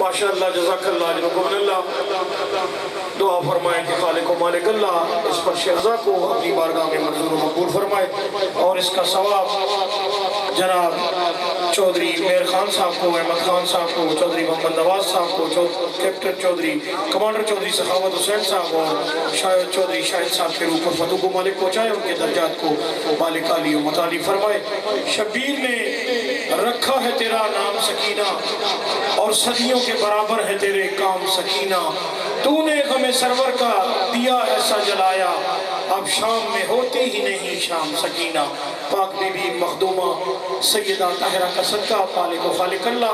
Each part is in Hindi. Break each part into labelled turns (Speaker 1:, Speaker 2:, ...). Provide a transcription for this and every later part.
Speaker 1: माशाअल्लाह जज़ाकल्लाह अजरकुमुल्लाह। दुआ फरमाए कि खालिक व मालिक अल्लाह इस पर शहज़ा को अपनी बारगाह में मंजूर व मकबूल फरमाए और इसका सवाब जनाब चौधरी मेहर खान साहब को, अहमद खान साहब को, चौधरी मोहम्मद नवाज साहब को, कैप्टन चौधरी कमांडर चौधरी सखावत हुसैन साहब और शायद चौधरी शाहिद साहब के ऊपर फतू को मालिक पहुँचाए, उनके दर्जात को मालिक आली व मताली फरमाए। शब्बीर ने रखा है तेरा नाम सकीना और सदियों के बराबर है तेरे काम सकीना, तूने गमे सरवर का दिया ऐसा जलाया, अब शाम में होती ही नहीं शाम सकीना। पाक बीबी मखदूमा सैयदा ताहिरा का सदका मालिक व खालिक अल्लाह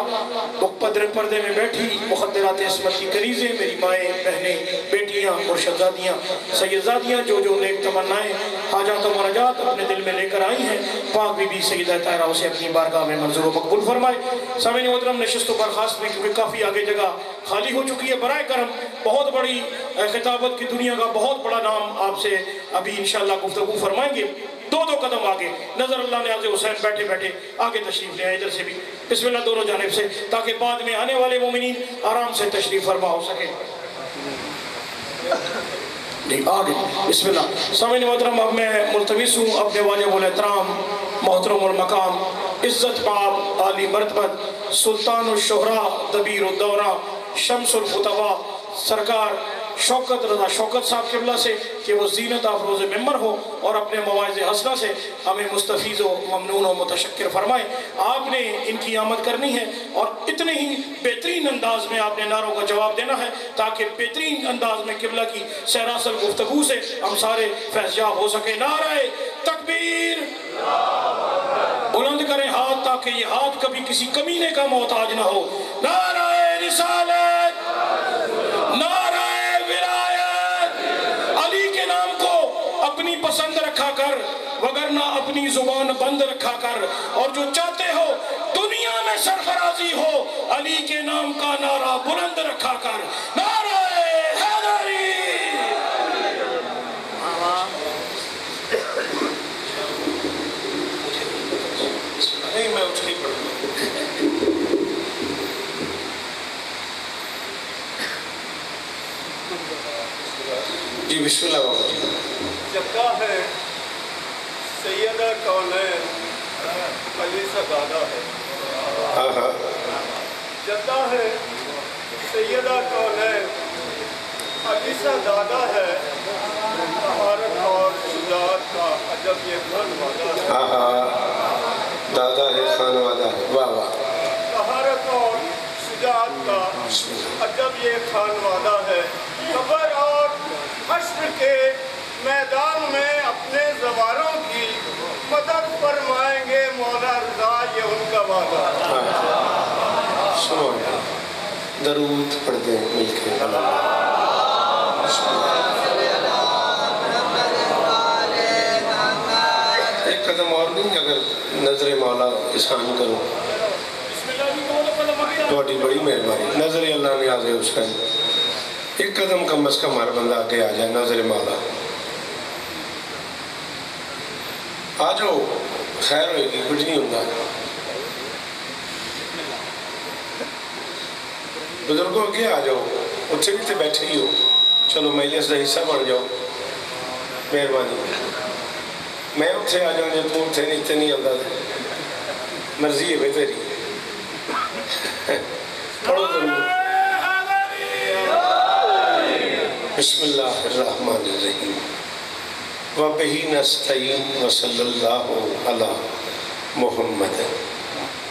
Speaker 1: मुक़द्दर पर्दे में बैठी मुक़द्दरात इस्मत की करीज़े मेरी माएँ बहनें बेटियाँ मुर्शदादियाँ सैयदादियाँ जो नेक तमन्नाएँ हाजात व मुराजात अपने दिल में लेकर आई हैं, पाक बीबी सैयदा ताहिरा उसे अपनी बारगाह में मंजूर व मकबूल फरमाए। सामईन मोहतरम नशिस्त बर्खास्त में क्योंकि काफ़ी आगे जगह खाली हो चुकी है, बराए करम बहुत बड़ी खिताबत की दुनिया का बहुत बड़ा नाम आपसे अभी इंशाअल्लाह गुफ्तगू फरमाएंगे। दो कदम आगे नजर अल्लाह ने हुसैन बैठे बैठे आगे तशरीफ ले आए, इधर से भी बिस्मिल्लाह दोनों जानिब से, ताकि बाद में आने वाले मोमिनीन आराम से तशरीफ फरमा हो सके। आगे बिस्मिल्लाह। सामईन मोहतरम अब मैं मुल्तमिस हूँ अपने वाजिबुल एहतराम मोहतरमुल मकाम इज्जत बाब आली मरतबत सुल्तानुल शोहरा दबीरुद दौरा शम्सुल फुतवा सरकार शौकत रजा शौकत साहब किबला से कि वो जीनत अफरोज़ मेंबर हो और अपने मवाइज़ हसना से हमें मुस्तफ़ीज़ व ममनून व मुतशक्किर फरमाएँ। आपने इनकी आमद करनी है और इतने ही बेहतरीन अंदाज में आपने नारों का जवाब देना है ताकि बेहतरीन अंदाज में किबला की सरासर गुफ्तगू से हम सारे फैज़याब हो सके। नारे तकबीर, बुलंद करें हाथ ताकि ये हाथ कभी किसी कमीने का मोहताज ना हो। नारे रिसालत, नारे अपनी पसंद रखा कर वगरना अपनी जुबान बंद रखा कर, और जो चाहते हो दुनिया में सरफराजी हो अली के नाम का नारा बुलंद रखा कर। नारा हैदरी। नहीं मैं उठ के जी बिस्मिल्लाह बाबा जी।
Speaker 2: जद्दा है सैयदा कौनैन अली सा दादा है। जद्दा है सैयदा कौनैन अली सा दादा है, तहारत और शुजाअत का अजब ये खान वादा है।
Speaker 1: दादा है खान वादा है, वाह वाह।
Speaker 2: तहारत और शुजाअत का अजब ये खान वादा है, कब्र और हश्र के मैदान में अपने ज़वारों की मदद फरमाएंगे मौला रज़ा, ये उनका वादा।
Speaker 1: सुनो दरूद पढ़ते हैं मिलकर। एक कदम और नहीं, अगर नजर मौला एहसान करो तो बड़ी मेहरबानी। नजर अल्लाह ने आगे उसका एक कदम कम अज कम हर बंदा आगे आ जाए। नजर मौला आ जाओ, खैर होगी, कुछ नहीं होता। बुजुर्गों अगे आ जाओ, उत्थे भी तो बैठे ही हो, चलो मजलिस का हिस्सा बन जाओ, मेहरबानी। मैं उत्थे आ जाऊँ जो तू उत्थे नहीं आता, मर्जी है भाई तेरी। पढ़ो जरूर। बिस्मिल्लाहिर्रहमानिर्रहीम व बिही नस्तईन व सल्लल्लाहु अला मुहम्मद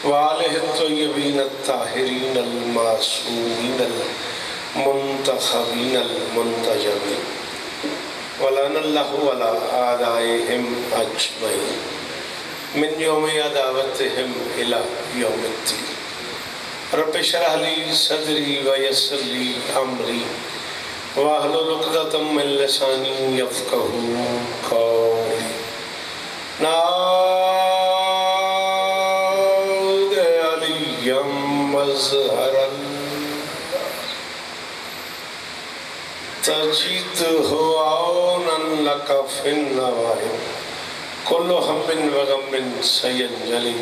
Speaker 1: व आलिहि तय्यबीन अत्ताहिरीन अल मासूमीन अल मुंतखबीन अल मुंतजबीन व लअनल्लाहु अला आदाइहिम अजमईन मिन यौमि अदावतिहिम इला यौमिद्दीन। रब्बि इश्रह ली सदरी व यस्सिर ली अमरी वाहलुल उक़दतम मिन लिसानी यफ़क़हू क़ौली। नाद अलिय्यम मज़हरन तजिदहु औनन लक फ़िन नवाइम कुल्लु हम्मिन व गम्मिन सयंजली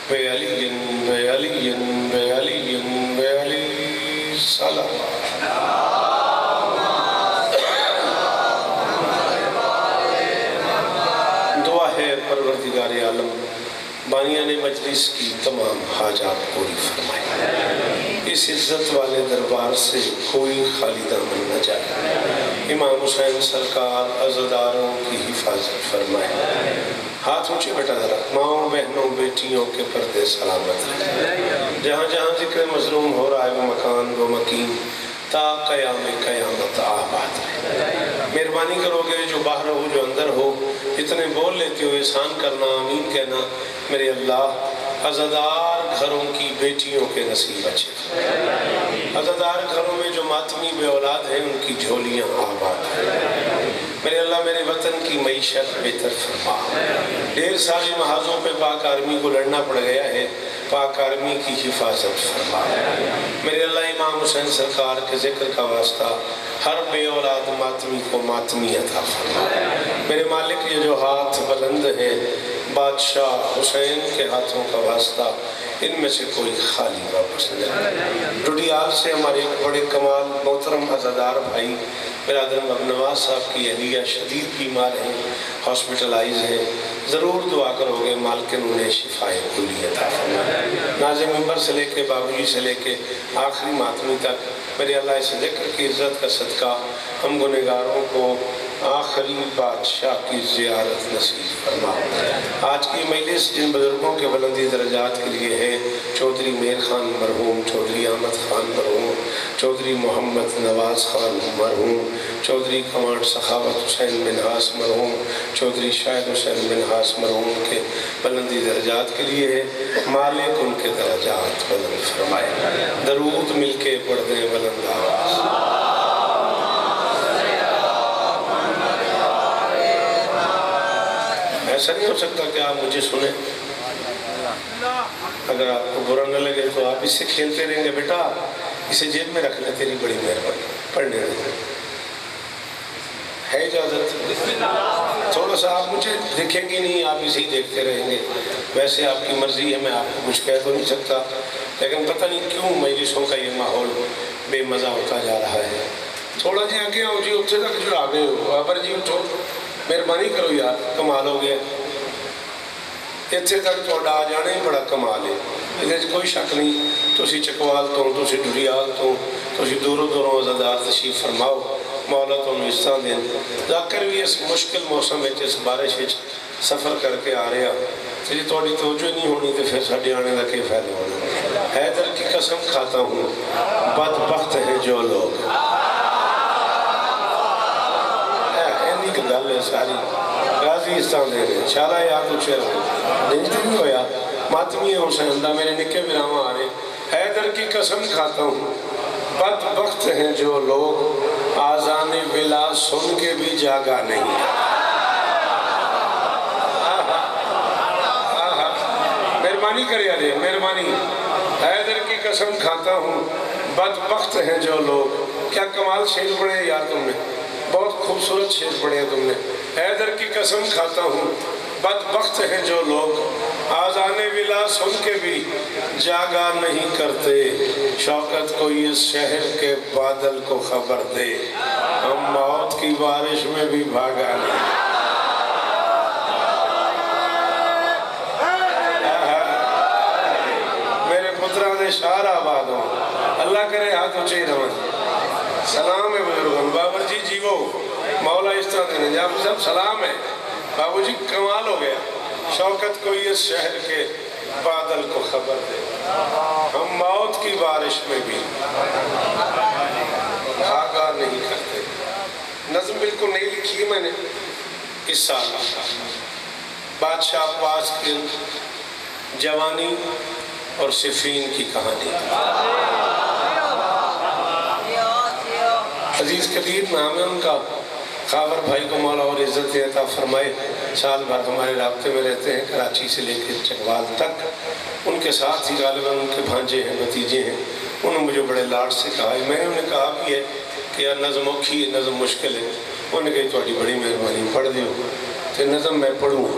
Speaker 1: बे अलिय्यन बे अलिय्यन बे अलिय्यन बे अलिय्यन। सलाम। दुआ है परवरदिगार आलम बानिया ने मजलिस की तमाम हाजात पूरी फरमाए। इस इज्जत वाले दरबार से कोई खाली दामन न जाए। इमाम हुसैन सरकार अज़ादारों की हिफाजत फरमाए। हाथ ऊंचे बेटा जरा। माओ बहनों बेटियों के पर्दे सलामत रहे। जहाँ जहाँ जिक्र मजलूम हो रहा है वो मकान वो मकीन ता क़यामत आबाद रहे। मेहरबानी करोगे जो बाहर हो जो अंदर हो, इतने बोल लेते हो एहसान करना, आमीन कहना। मेरे अल्लाह अज़ादार घरों की बेटियों के नसीब अच्छे। अज़ादार घरों में जो मातमी बे औलाद हैं उनकी झोलियाँ आबाद हैं। मेरे अल्लाह मेरे वतन की मईशत बेहतर फरमा। ढेर सारे महाजों पे पाक आर्मी को लड़ना पड़ गया है, पाक आर्मी की हिफाजत फरमा। मेरे अल्लाह इमाम हुसैन सरकार के जिक्र का वास्ता हर बे औलाद मातमी को मातमी अता फरमा। मेरे मालिक ये जो हाथ बुलंद हैं बादशाह हुसैन के हाथों का वास्ता इनमें से कोई खाली वापस नहीं। डुडियाल से हमारे बड़े कमाल मोहतरम अज़ादार भाई बिरादर नवाज साहब की अहलिया शदीद बीमार हैं, हॉस्पिटलाइज हैं। ज़रूर दुआ करोगे मालकिन उन्हें शिफाए कुली अता फरमाए। नाज़े मिंबर से लेके बाबूजी से लेके आखिरी मातमी तक मेरे अल्लाह इस ज़िक्र की इज़्ज़त का सदका हम गुनहगारों को आखिरी बादशाह की ज़ियारत नसीब फरमा। आज की मजलिस जिन बुज़ुर्गों के बुलंदी दर्जात के लिए है, चौधरी मेर खान मरहूम, चौधरी अहमद खान मरहूम, चौधरी मोहम्मद नवाज खान मरहूम, चौधरी कमांड सखावत हुसैन मिनहास मरहूम, चौधरी शाहिद हुसैन मिनहास मरहूम के बुलंदी दर्जात के लिए है। मालिक उनके दर्जात बुलंद फरमाए। दरूद मिल के पढ़ दें बुलंद आवाज़। ऐसा नहीं हो सकता कि आप मुझे सुने। अगर आपको बुरा न लगे तो आप इससे खेलते रहेंगे। बेटा इसे जेब में रख ले, तेरी बड़ी मेहरबानी। पढ़ने है इजाज़त। थोड़ा सा आप मुझे देखेंगे नहीं, आप इसे ही देखते रहेंगे। वैसे आपकी मर्जी है, मैं आपको कुछ कह तो नहीं सकता, लेकिन पता नहीं क्यों मजलिसों का ये माहौल बेमज़ा होता जा रहा है। थोड़ा जी आगे आओ जी, उत्थे तक जो आ गए हो आबर जी उठो, मेहरबानी करो यार, कमाल हो गया। इत्थे तक थोड़ा आ जाना ही बड़ा कमाल है, ये कोई शक नहीं। तुसी चकवाल तो, तुसी डुडियाल तो, तुसी दूरों दूरों अज़ादार तशरीफ फरमाओ। मौला तुहानू इस्सा देन। जाकर भी इस मुश्किल मौसम में इस बारिश सफ़र करके आ रहा, तो जी थोड़ी तवज्जो नहीं होनी तो फिर साढ़े आने का क्या फायदा होना। हैदर की कसम खाता हूँ बदबख्त हैं जो लोग। गल है सारी गाजी इस्तान दे रहे शाला याद उछे नहीं होया मातमी हुसैन दा मेरे निके बिरावा आ रहे। हैदर की कसम खाता हूँ बदबख्त हैं जो लोग आज़ाने बिला सुन के भी जागा नहीं। मेहरबानी करे अरे मेहरबानी। हैदर की कसम खाता हूँ बदबख्त हैं जो लोग। क्या कमाल शेर पढ़े यार तुमने, बहुत खूबसूरत शेर पढ़े तुमने। हैदर की कसम खाता हूँ बदबख्त हैं जो लोग आज़ाने विला सुन के भी जागा नहीं करते। शौकत को इस शहर के बादल को खबर दे, हम मौत की बारिश में भी भागा नहीं। मेरे पुत्रा ने शार आबाद हो, अल्लाह करे हाथ ऊंचे रवन। सलाम है बुजुर्गों, बाबर जी जीवो, मौला इस तरह देने आप सब सलाम है। बाबू जी कमाल हो गया। शौकत को इस शहर के बादल को खबर दे, हम मौत की बारिश में भी भागा नहीं करते। नज़्म बिल्कुल नहीं लिखी है मैंने इस साल। बादशाह अब्बास की जवानी और सिफीन की कहानी। अजीज़ कदीर नाम है उनका। खावर भाई को मौला और इज़्ज़त अता फरमाए। साल भर हमारे राब्ते में रहते हैं, कराची से लेकर चकवाल तक। उनके साथ ही गालिबन उनके भांजे हैं, भतीजे हैं। उन्होंने मुझे बड़े लाड से कहा, मैंने उन्हें कहा भी है कि यार नज़म औखी है, नज़म मुश्किल है। उन्होंने कही थोड़ी बड़ी मेहरबानी, पढ़ दियो। तो नज़म मैं पढ़ूँगा,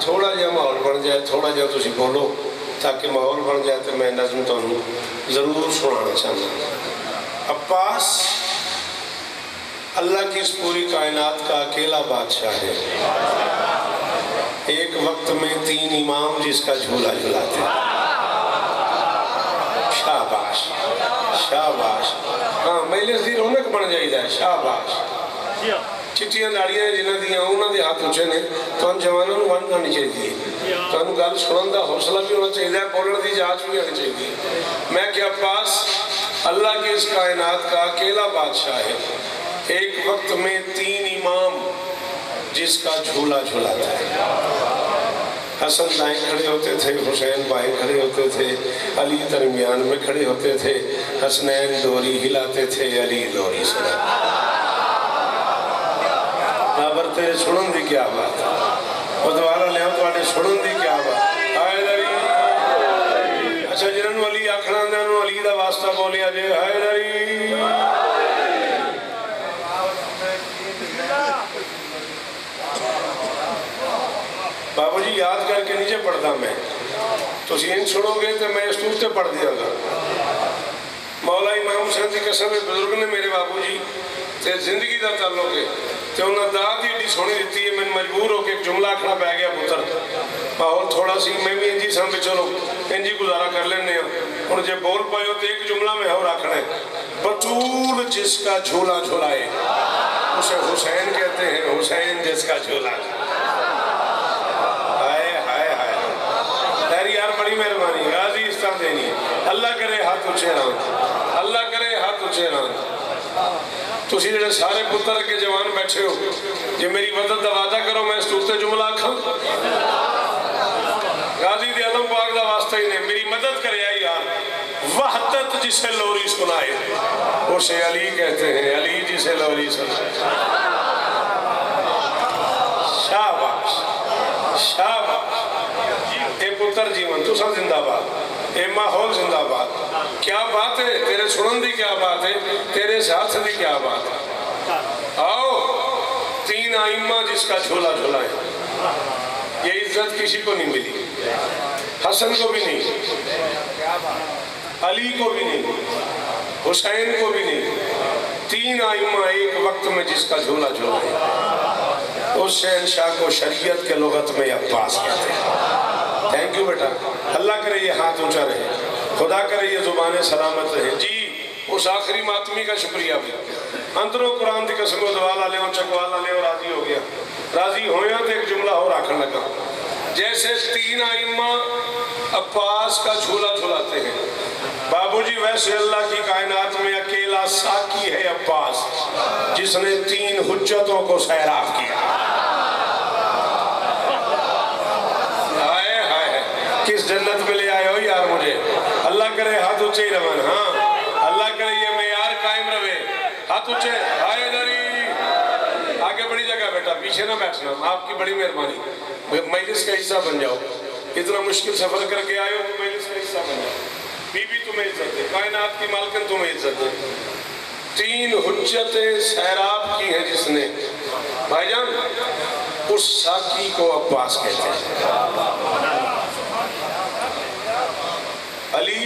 Speaker 1: थोड़ा जहा माहौल बन जाए, थोड़ा जहा तुम बोलो ताकि माहौल बन जाए तो मैं नज़म तुहानू
Speaker 3: ज़रूर सुनाना चाहूँगा। अब्बास अल्लाह की इस पूरी कायनात का अकेला बादशाह है। एक वक्त में 3 इमाम जिसका झूला झुलाते। शाबाश शाबाश। हाँ महिला दी रौनक बन जाइए। शाबाश। चिट्टियां लाड़ियां जिन्हों दियां उन्होंने हाथ उच्चे ने तो जवानों को वन करनी चाहिए। तो गल सुनने का हौसला भी होना चाहिए, बोलने की जांच भी होनी चाहिए। मैं क्या अब्बास अल्लाह की इस कायनात का अकेला बादशाह है। एक वक्त में 3 इमाम जिसका झूला झूलाता है। हसन दाएं खड़े होते थे, हुसैन बाएं खड़े होते थे, अली दरमियान में खड़े होते थे। हसनैन डोरी हिलाते थे, अली डोरी सुना। बाबर तेरे सुनन दी क्या बात है। वो दोबारा लिया तो सुनन दी क्या बात। अच्छा जिन्होंने अली आखना उन्होंने अली का वास्ता बोलिया जे हैदरी। बाबू जी याद करके नीचे पढ़ता मैं, तो इन सुनोगे तो मैं इस तूते पढ़ दियागा। मौला इमाम हुसैन की कसम बुजुर्ग ने मेरे बाबू जी ते जिंदगी का ताल्लुक है तो उन्हें दात ही एडी सोहनी दी है। मैं मजबूर होकर एक जुमला आखना पै गया पुत्र। माहौल थोड़ा सी मैं भी इंजी सामने चलो इंजी गुजारा कर लेने हूँ। जे बोल पाए तो एक जुमला में और आखना है। बतूल जिसका झूला झूलाए उसे हुसैन कहते हैं। हुसैन जिसका झूला। हाय हाय हाय यार बड़ी मेहरबानी गाजी इस तरह देनी। अल्लाह करे हाथ ऊंचे रहो, अल्लाह करे हाथ ऊंचे रहो। तुसी जेडे सारे पुत्र अगे जवान बैठे हो, जे मेरी मदद का वादा करो मैं इस तूते जुमला आखा। गाजी दे आलम पाक का वास्ता ही ने मेरी मदद करे यार। वहदत जिसे लोरी सुनाए उसे अली कहते हैं। अली जिसे लोरी सुनाए। शाबाश शाबाश। ए पुत्र जीवन तुसा जिंदाबाद, ए माहौल जिंदाबाद। क्या बात है तेरे सुनन दी, क्या बात है तेरे साथ दी, क्या बात है। आओ 3 आइम्मा जिसका झोला झुलाए। ये इज्जत किसी को नहीं मिली, हसन को भी नहीं, अली को भी नहीं, हुसैन को भी नहीं। 3 आइम्मा एक वक्त में जिसका झोला झुलाए उस शहनशाह को शरीयत के लुगत में अब्बास कहते हैं। थैंक यू बेटा। अल्लाह करे ये हाथ ऊंचा रहे, खुदा करे ये जुबानें सलामत रहे। जी उस आखिरी मातमी का शुक्रिया भी अंदरों कुरान की कसम दवाला ले चकवाला ले राजी हो गया। राजी होया तो एक जुमला और आखन लगा। जैसे 3 आइम्मा अब्बास का झूला झुलाते हैं बाबूजी, वैसे अल्लाह की कायनात में अकेला साकी है अब्बास जिसने 3 हुज्जतों को सैराब किया। किस जन्नत में ले आए हो यार मुझे। अल्लाह करे हाथ ऊंचे ही रवन। हाँ अल्लाह करे ये मेयार कायम रहे। हाथ ऊंचे। आगे बड़ी जगह बेटा, पीछे ना बैठना। आपकी बड़ी मेहरबानी, मजलिस का हिस्सा बन जाओ। इतना मुश्किल सफर करके आए हो तो मजलिस का हिस्सा बन जाओ। बीबी तुम्हें इज्जत दे, कायनात की मालकिन तुम्हें इज्जत दे। 3 हुज्जतें सैराब की है जिसने। भाईजान उस साकी को अब्बास कहते हैं। अली,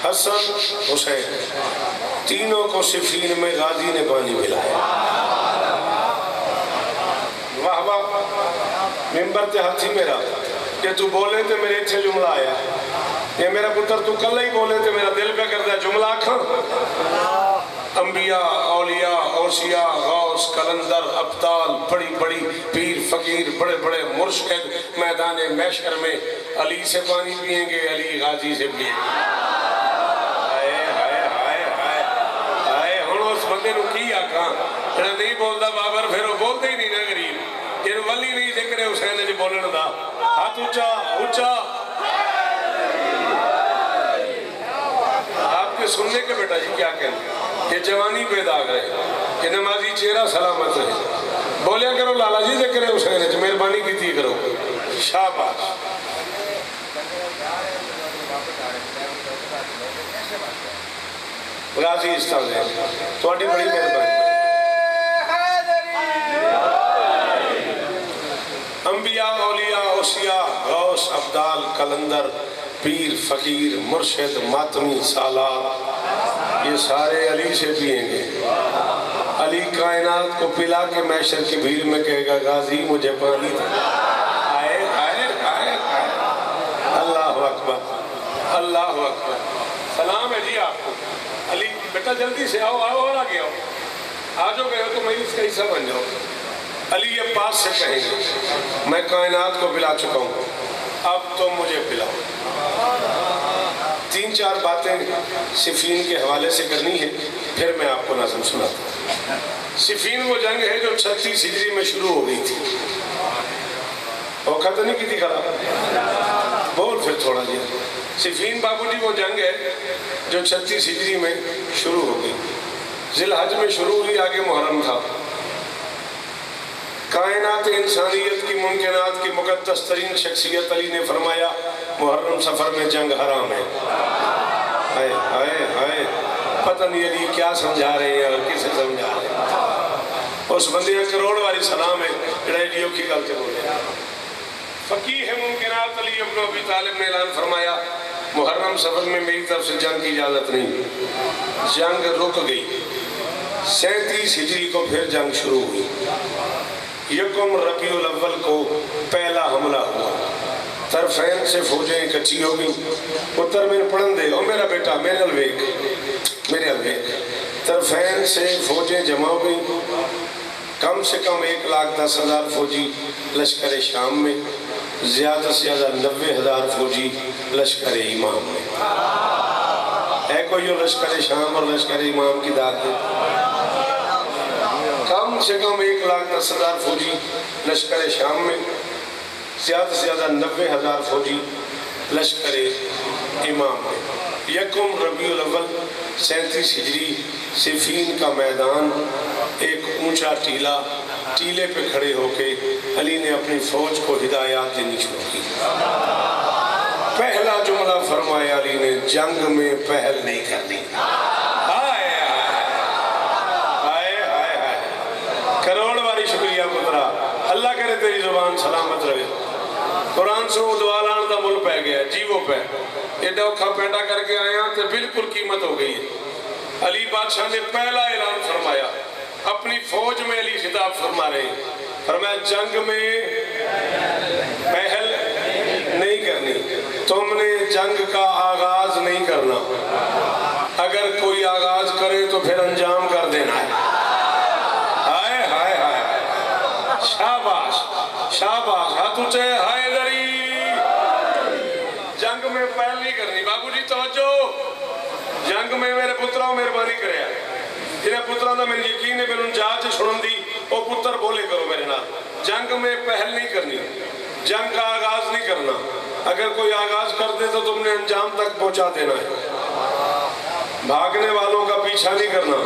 Speaker 3: हसन, हुसैन तीनों को सिफीन में गाजी ने पानी मिलाया। वाह वाह। मिंबर ते हाथी मेरा कि तू बोले तो मेरे इतने जुमला आया। ये मेरा पुत्र तू कल ही बोले तो मेरा दिल पे करता जुमला आखा। अंबिया, औलिया, औसिया, गौस, कलंदर, अब्ताल, बड़ी बड़ी पीर फकीर, बड़े बड़े मुर्शिद मैदान महशर में अली से पानी पिएंगे, अली गाजी से पिएंगे। हाय हाय हाय हाय हाय। हुण उस बंदे नूं की आखां जेड़ा नहीं बोलता बाबर, फिर वो बोलते ही नहीं ना गरीब। ये वली नहीं जिक्र हुसैन च बोलण दा। हाथ ऊंचा ऊंचा। आपके सुनने के बेटा जी क्या कहते ये जवानी पे दाग रहे, ये नमाजी चेहरा सलामत रहे। बोलिया करो लाला जी जिक्र हुसैन च मेहरबानी की करो। शाबाश। गाजी इस तरह थोड़ी बड़ी मेहरबानी। अंबिया, औलिया, औसिया, गौस, अब्दाल, कलंदर पीर फकीर मुर्शिद मातमी सालार ये सारे अली से पिएंगे। अली कायनात को पिला के मैशर की भीड़ में कहेगा गाजी मुझे पानी दे। आए आए आए आए अल्लाह अकबर अल्लाह अकबर। सलाम है जी आपको। अली बेटा जल्दी से आओ आओ और आगे आओ। आ जो गए हो तो मैं इसका हिस्सा बन जाओ। अली अब्बास से कहेंगे मैं कायनात को पिला चुका हूँ, अब तो मुझे पिलाओ। 3-4 बातें सिफीन के हवाले से करनी है, फिर मैं आपको नाज़िम सुनाता हूँ। सिफीन वो जंग है जो 36 हिजरी में शुरू हो गई थी। औखा तो नहीं की थी खराब, बोल फिर थोड़ा जी। सिफीन बाबूजी वो जंग है जो 36 हिजरी में शुरू हो गई। जिलहज में शुरू हुई, आगे मुहर्रम था। कायनात इंसानियत की मुमकिनात की मुकद्दस तरीन शख्सियत अली ने फरमाया मुहर्रम सफर में जंग हराम है। हाय हाय हाय, पता नहीं अली क्या समझा रहे हैं और किसे समझा रहे हैं। उस बंदे करोड़ वाली सलाम है जो की गल से बोले। फकीह है मुमकिनात अली इब्न अबी तालिब ने ऐलान फरमाया मुहर्रम सफर में मेरी तरफ से जंग की इजाजत नहीं। जंग रुक गई। 37 हिजरी को फिर जंग शुरू हुई। यकम रबीउल अव्वल को पहला हमला हुआ। तरफैन से फौजें इकट्ठी हो गई। पुत्र में पढ़न दे, ओ मेरा बेटा मेरे अलवेक मेरे अलवेक। तरफैन से फौजें जमा हो गई। कम से कम 1,10,000 फौजी लश्कर शाम में, ज़्यादा से ज़्यादा 90,000 फौजी लश्कर इमाम में। है कोई जो लश्कर शाम और लश्कर इमाम की दाद है? कम से कम 1,10,000 फौजी लश्कर शाम में, ज़्यादा से ज़्यादा 90,000 फौजी लश्कर इमाम में। यकम रबीउल अव्वल 37 हिजरी सिफीन का मैदान, एक ऊंचा टीला, टीले पे खड़े होके अली ने अपनी फौज को हिदायत देनी शुरू की। पहला जुमला फरमाया अली ने, जंग में पहल नहीं करनी। हाय हाय हाय हाय, करोड़ बारी शुक्रिया पुत्रा। अल्लाह करे तेरी जुबान सलामत रहे। कुरान से दुआ लाने का मुल पै गया जीवो पे। एडा औखा पैदा करके आया तो बिल्कुल कीमत हो गई है। अली बादशाह ने पहला ऐलान फरमाया, अपनी फौज में अली खिताब फरमा रहे, फरमाया जंग में पहल नहीं करनी। तुमने जंग का आगाज नहीं करना। अगर कोई आगाज करे तो फिर अंजाम कर देना है। हाय हाय हाय, शाबाश शाबाश, हाथ ऊंचे, हाय दरी। जंग में पहल नहीं करनी। बाबूजी तवज्जो, जंग में मेरे पुत्रा मेहरबानी करे, जिन्हें पुत्रा का मेरे यकीन है मैंने जांच सुन दी, वो पुत्र बोले करो मेरे नाल। जंग में पहल नहीं करनी, जंग का आगाज नहीं करना। अगर कोई आगाज कर दे तो तुमने अंजाम तक पहुंचा देना है। भागने वालों का पीछा नहीं करना।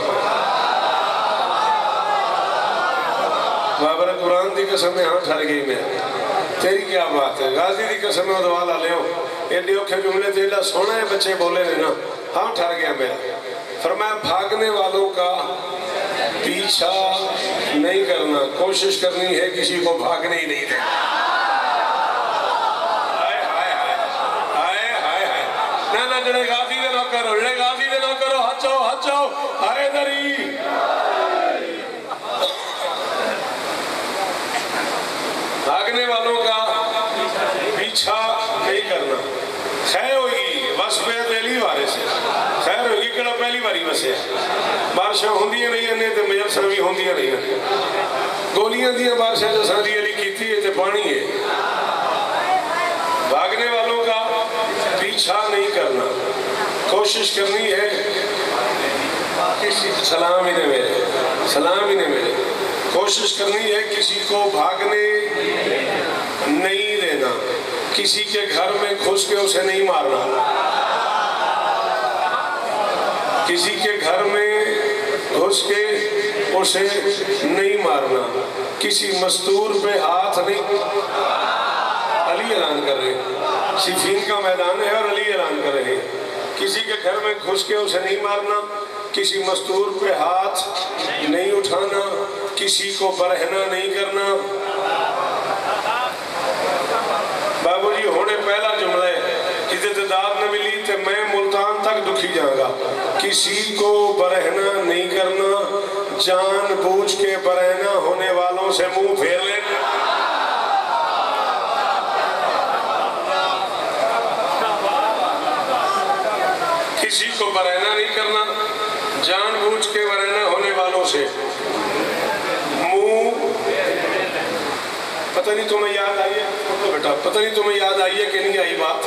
Speaker 3: बाबर कुरान की कसम यहाँ ठहर गई मैं, तेरी क्या बात है। गाजी की कसम दवा ला लियो। एडे औखे जुमले तो एडा सोना है बच्चे बोले ने ना, हाँ ठहर गया मेरा। फरमाया भागने वालों का पीछा नहीं करना, कोशिश करनी है किसी को भागने ही नहीं देना। हाय हाय हाय हाय हाय हाय, ना ना जड़े गाजी दे ना करो, जड़े गाजी दे ना करो, हचो हचो, हाय दरी। भागने वालों का पीछा नहीं करना। खैर होगी बस पे पहली बार से, खैर होगी कि पहली बारी वसे बारिशा होंदियां रही ने तो मुजस्सा भी होंदियां रही। गोलियां दियां बारिशा जो सारी अली की है तो पानी है। भागने वालों का पीछा नहीं करना, कोशिश करनी है किसी सलाम ही ने मेरे, सलाम ही ने मेरे, कोशिश करनी है किसी को भागने नहीं देना। किसी के घर में घुस के उसे नहीं मारना। किसी के घर में घुस के उसे नहीं मारना। किसी मस्तूर पे हाथ नहीं। अली ऐलान कर रहे हैं, सिफीन का मैदान है और अली ऐलान कर रहे हैं, किसी के घर में घुस के उसे नहीं मारना, किसी मस्तूर पे हाथ नहीं उठाना, किसी को बरहना नहीं करना। बाबूजी होने पहला जुमला है जिसे दुखी जाएगा। किसी को बरहना नहीं करना, जानबूझ के बरहना होने वालों से मुंह फेर लेना। किसी को बरहना नहीं करना, जानबूझ के बरहना होने वालों से मुंह। पता नहीं तुम्हें याद आई है तो बेटा, पता नहीं तुम्हें याद आई है कि नहीं आई बात,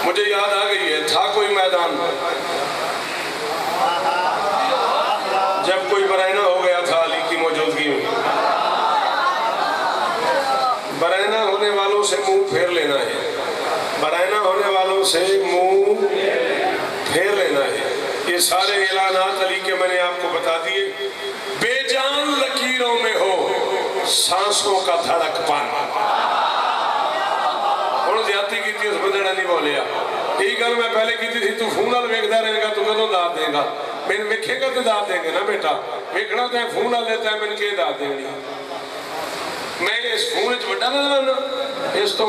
Speaker 3: मुझे याद आ गई है। था कोई मैदान, जब कोई बरहना हो गया था अली की मौजूदगी में, बरहना होने वालों से मुंह फेर लेना है, बरहना होने वालों से मुंह फेर लेना है। ये सारे ऐलानात अली के मैंने आपको बता दिए। बेजान लकीरों में हो सांसों का धड़कपन। ਹੁਣ ਜ਼ਿਆਦਤੀ ਕੀਤੀ ਉਸ ਬੰਦੇ ਨੇ ਨਹੀਂ ਬੋਲਿਆ। यही गल मैं पहले की थी, तू फोन वाल वेखदा रहेगा तू कदों दाद देगा, मैंने वेखेगा तो दाद देंगे ना बेटा, वेखना तो फोन वाल लेता है, मैंने के दाद देनी। मैं इस फोन च वड्डा नजर आना इस तो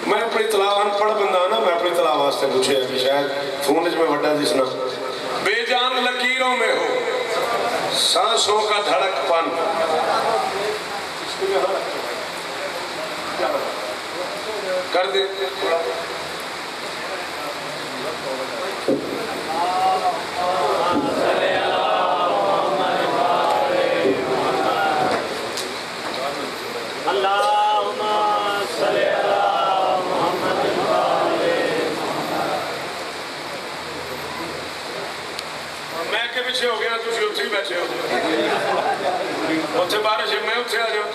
Speaker 3: मैं अपनी तलाव अनपढ़ बंदा ना, मैं अपनी तलाव वास्ते पूछे कि शायद फोन च मैं वड्डा दिसना। बेजान लकीरों में हो सांसों का धड़कपन। कर दे पीछे हो गया, तुम उत्थे ही बैठे हो, उत्थे बारिश है, मैं उत्थे आ जाऊं।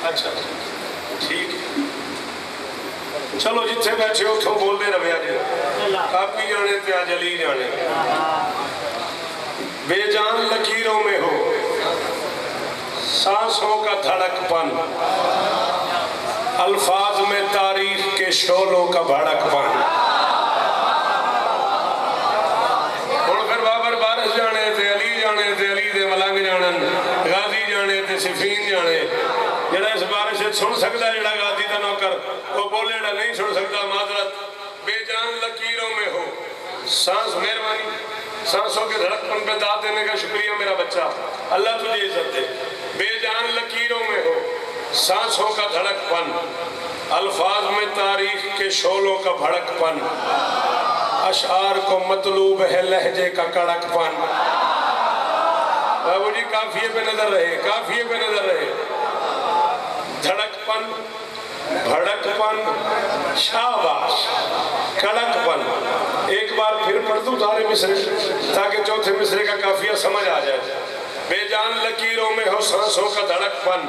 Speaker 3: अच्छा ठीक, चलो जिथे बैठे हो उथों बोलते रहे जी, कापी जाने ते जली जाने। बेजान लकीरों में हो सांसों का धड़कपन, अल्फाज में तारीख के शोलों का भड़कपन। सुन सकता है गाजी का नौकर, वो बोले नहीं सुन सकता, माजरत। बेजान लकीरों में हो सांस, मेहरबानी सांसों के धड़कपन पे दाद देने का शुक्रिया मेरा बच्चा, अल्लाह तुझे इज्जत दे। बेजान लकीरों में हो सांसों का धड़कपन, अल्फाज में तारीख के शोलों का भड़कपन, अशार को मतलूब है लहजे का कड़कपन। बाबू जी काफिये पे नजर रहे, काफिये पे नजर रहे। धड़कपन, भड़कपन, शाबाश, कड़कपन। एक बार फिर पढ़ दूं सारे मिसरे ताकि चौथे मिसरे का काफिया समझ आ जाए। बेजान लकीरों में हो सांसों का धड़कपन,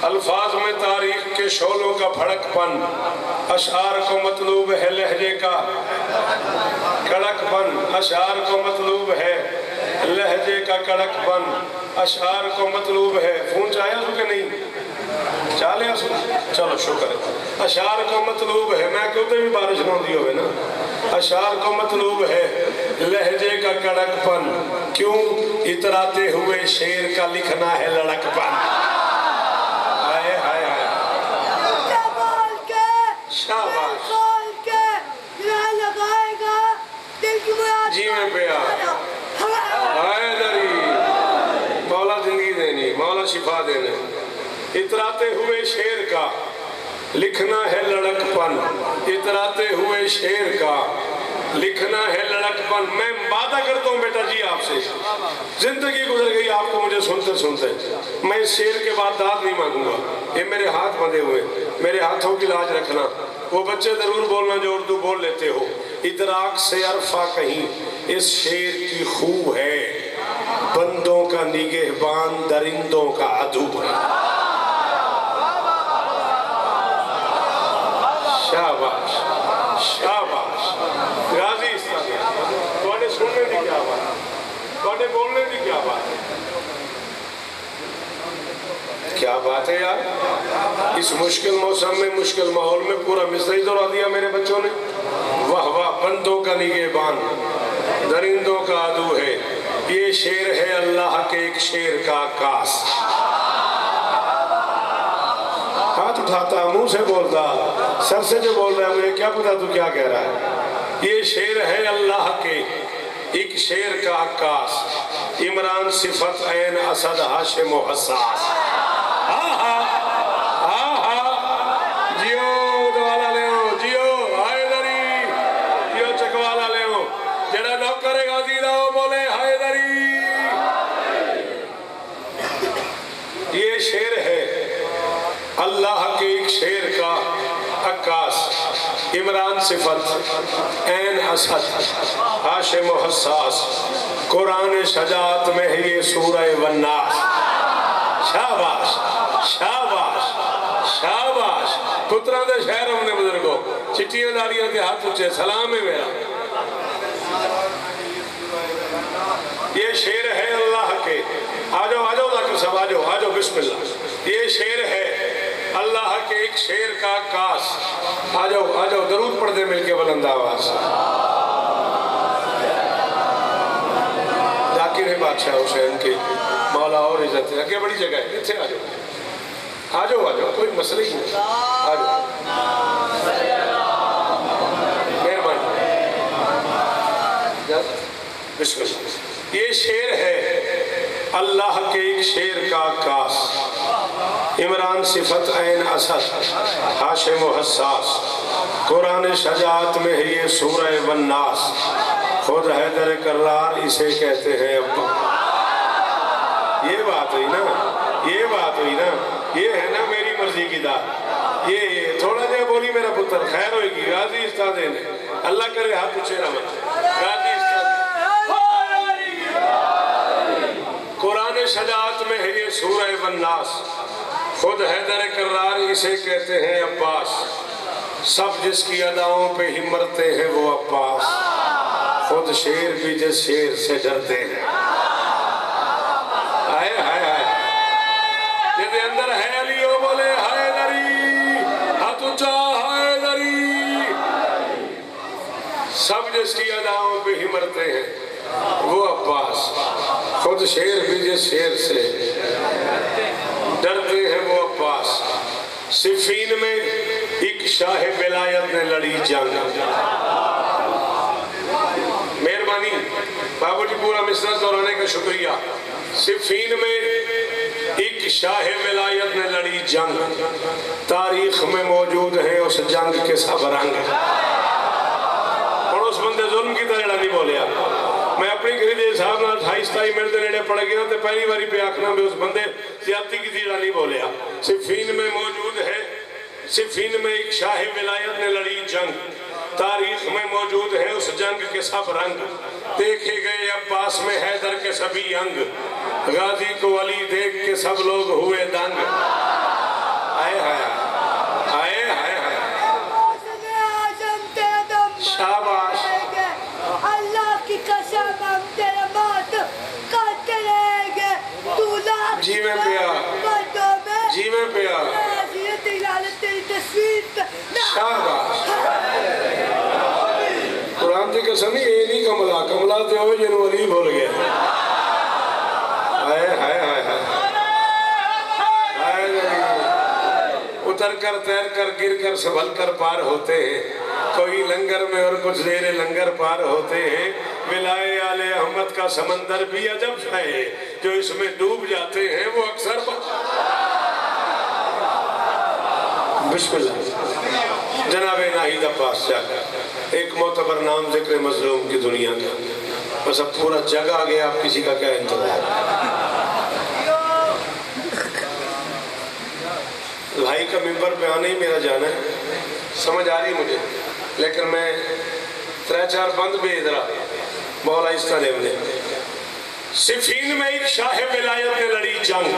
Speaker 3: अल्फाज में तारीख के शोलों का भड़कपन, अशार को मतलूब है लहजे का कड़कपन, अशार को मतलूब है लहजे का कड़कपन, अशार को मतलूब है। फोन चाहे कि नहीं चाले, चलो शुक्र है। अशार को मतलूब है, मैं क्यों भी बारिश ना होती हो ना। अशार को मतलूब है लहजे का कड़कपन, क्यों इतराते हुए शेर का लिखना है लड़कपन। हाय हाय हाय, शाबाश जी में पे हाय दरी, मौला जिंदगी देनी, मौला शिफा देने। इतराते हुए शेर का लिखना है लड़कपन, इतराते हुए शेर का लिखना है लड़कपन। मैं वादा करता हूँ बेटा जी आपसे, जिंदगी गुजर गई आपको मुझे सुनते सुनते, मैं इस शेर के बाद दाद नहीं मांगूंगा। ये मेरे हाथ बंधे हुए, मेरे हाथों की लाज रखना। वो बच्चे जरूर बोलना जो उर्दू बोल लेते हो। इदराक से अरफा कहीं इस शेर की खू है, बंदों का निगहबान दरिंदों का अदू है। शाबाश शाबाश। गाजी थोड़े सुनने की क्या बात, थोड़े बोलने की क्या बात है, क्या बात है यार। इस मुश्किल मौसम में, मुश्किल माहौल में पूरा मिसरा ही दोहरा दिया मेरे बच्चों ने। वाह वाह। बंदों का निगहबान दरिंदों का आदू है, ये शेर है अल्लाह के एक शेर का आकाश। हाथ उठाता, मुंह से बोलता, सर से जो बोल रहा है मुझे क्या पता तू क्या कह रहा है। ये शेर है अल्लाह के, एक शेर का अक्कास, इमरान सिफत ऐन असद हाशिम व हसास। आहा आहा जियो दवाला ले जियो हैदरी, जियो चकवाला ले जरा नौकर गाजी लाओ बोले हैदरी। ये शेर है अल्लाह के एक शेर का अक्कास, इमरान सिफत ऐन असद हाशिम व हसास, कुरान शजात में है ये सूरह वन्नास। शाबाश शाबाश शाबाश पुत्रा दे शहर हमने बुजुर्गो चिट्टियां लाड़ियां के हाथ ऊंचे सलाम है मेरा। ये शेर है अल्लाह के, आ जाओ जाकर सब आ जाओ बिस्मिल्लाह। ये शेर है अल्लाह के एक शेर का कास, आ जाओ दरूद पढ़ दे मिलके बुलंद आवाज। जाकिर है बादशाह हुसैन की मौला और इज्जत है, आगे बड़ी जगह है, इतने आ जाओ कोई मसला ही नहीं, आ जाओ मेहरबानी। बिस्मिल्लाह। ये शेर है अल्लाह के एक शेर का कास, इमरान सिफत ऐन असद हाशिम व हसास, कुरान शजात में है ये सूरह वन्नास, खुद हैदर कर्रार इसे कहते हैं अब्बा। ये बात हुई ना, ये बात हुई ना, ये है ना मेरी मर्जी की दात। ये थोड़ा जहा बोली मेरा पुत्र खैर होगी। गाजी उस्ताद ने अल्लाह करे हाथ ऊंचे रहा गाजी उस्ताद। कुरान शजात में है ये सूरह वन्नास, खुद हैदर कर्रार इसे कहते हैं अब्बास, सब जिसकी अदाओं पे ही मरते हैं वो अब्बास, खुद शेर भी जिस शेर से डरते हैं। हाय हाय हाय जिसके अंदर है अली वो बोले हैदरी, हाथ ऊंचा हैदरी। सब जिसकी अदाओं पे ही मरते हैं वो अब्बास, खुद शेर भी जिस शेर से डरते हैं वो अब्बास। सिफीन में एक शाह विलायत ने लड़ी जंग। मेहरबानी बाबूजी, पूरा मिसरा दोहराने का शुक्रिया। सिफीन में एक शाह विलायत ने लड़ी जंग, तारीख में मौजूद है उस जंग के सब रंग। और उस बंदे जुल्म की तरह नहीं बोलिया। मैं अपनी गरीब के हिसाब में 28-27 मिनट के नेड़े पड़ गया तो पहली बारी पे आखना भी उस बंदे ज्यादती की तीड़ा नहीं बोलिया। सिफीन में मौजूद है, सिफीन में एक शाह विलायत ने लड़ी जंग, तारीख में मौजूद है उस जंग के सब रंग, देखे गए अब्बास में हैदर के सभी अंग, गाजी को अली देख के सब लोग हुए दंग। आए हाय आए हाय हाय शाबाश।
Speaker 4: अल्लाह की कसम हम तेरा मौत करते रहेंगे, तू लाख
Speaker 3: जी मैं पिया, जी मैं पिया।
Speaker 4: तेरी तस्वीर
Speaker 3: शाबाश। कुरान की कसम ये नहीं कमला, कमला तो हो जिन्हों अली भूल गया। हाय हाय हाय उतर कर तैर कर गिर कर संभल कर पार होते हैं, कोई लंगर में और कुछ देर लंगर पार होते हैं। विलाए आले अहमद का समंदर भी अजब है, जो इसमें डूब जाते हैं वो अक्सर। बिस्मिल्लाह। जनाबे नाहिद अब्बास जाकर एक मोतबर नाम जिक्र मजलूम की दुनिया का, बस अब पूरा जग आ गया, आप किसी का क्या इंतजार। भाई का मिंबर पे आना ही मेरा जाना है, समझ आ रही मुझे, लेकिन मैं 3-4 बंद भी इधर मौला इस्तादेव ने। सिफीन में एक शाह विलायत ने लड़ी जंग,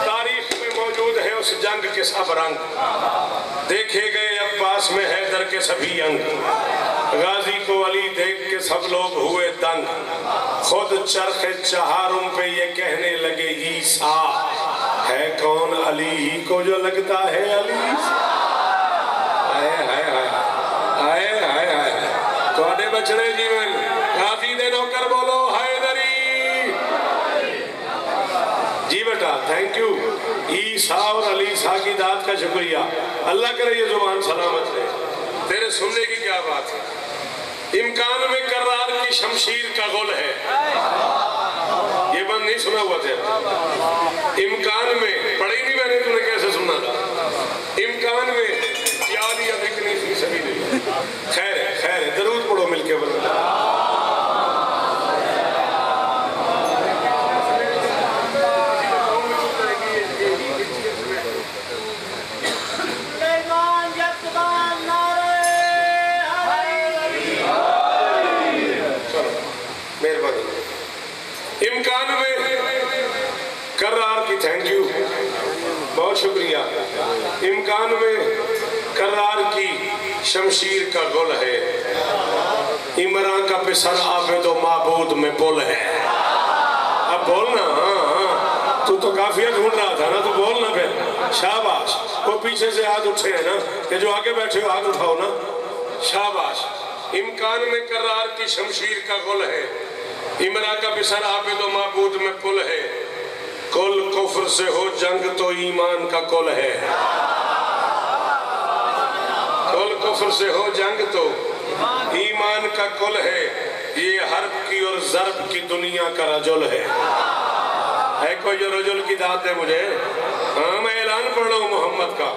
Speaker 3: तारीख में मौजूद है उस जंग के सब रंग, देखे गए अब्बास में हैदर के सभी अंग, गाजी को अली देख के सब लोग हुए दंग, खुद चरखे चहारुम पे ये कहने लगे ईसा है कौन अली ही को जो लगता है अली। हाय हाय हाय हाय हाय हाय थोड़े बचड़े जीवन गाजी दे नौकर बोलो हैदरी। जी बेटा थैंक यू। ईसा और अली ईसा की दात का शुक्रिया। अल्लाह करे ये जुबान सलामत रहे। तेरे सुनने की क्या बात है। इम्कान में करार की शमशीर का गुल है। ये बंद नहीं सुना हुआ तेरा। इम्कान में पढ़ी नहीं मैंने, तूने कैसे सुना था। इम्कान में क्या लिया बिकनी थी सभी नहीं। खैर है दरूद पढ़ो मिलके बोलो। इम्कान में करार की थैंक यू, बहुत शुक्रिया। इम्कान में करार की शमशीर का गुल है। इमरान का पिसर आबे तो माबूद में पुल है। अब बोलना। हाँ, तू तो काफिया ढूंढ रहा था ना, तो बोलना फिर। शाबाश। वो पीछे से हाथ उठे हैं ना, ये जो आगे बैठे हो हाथ उठाओ ना। शाबाश। इम्कान में करार की शमशीर का गुल है। इमरा का बिसर आबे तो माबूद में पुल है। कुल कुफ्र से हो जंग तो ईमान का कुल है। कुल कुफ्र से हो जंग तो ईमान का कुल है। ये हर्ब की और ज़र्ब की दुनिया का रजुल है कोई जो रजुल की दात है मुझे। हाँ, मैं ऐलान पढ़ रहा हूँ मोहम्मद का।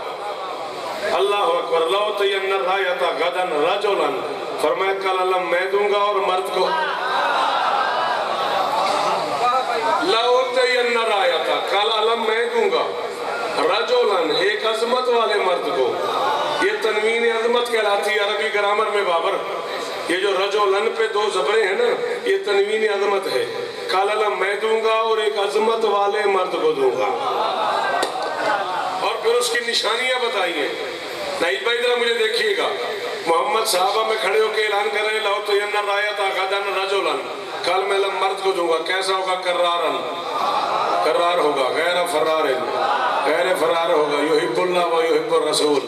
Speaker 3: अल्लाह अकबर। लो तयन्ना रायता गदन रजुलन, फरमाया कल अलम मैं दूंगा और मर्द को। कल अलम मैं दूंगा रजोलन, एक अजमत वाले मर्द को। ये तनवीन अजमत कहलाती है अरबी ग्रामर में बाबर। ये जो रजोलन पे दो जबरे हैं ना, ये तनवीन अजमत है। कल अलम मैं दूंगा और एक अजमत वाले मर्द को दूंगा। और फिर उसकी निशानियां बताइए। नहीं भाई जरा मुझे देखिएगा। मोहम्मद साहबा में खड़े होकर ऐलान कर रहे लो तो यन्ना रायता गदन रजुलन, कल मैं मर्द को दूंगा। कैसा होगा? कर्रारन, करार होगा। गैर फरार होगा। युहिब्बुल्लाह व युहिब्बुर रसूल,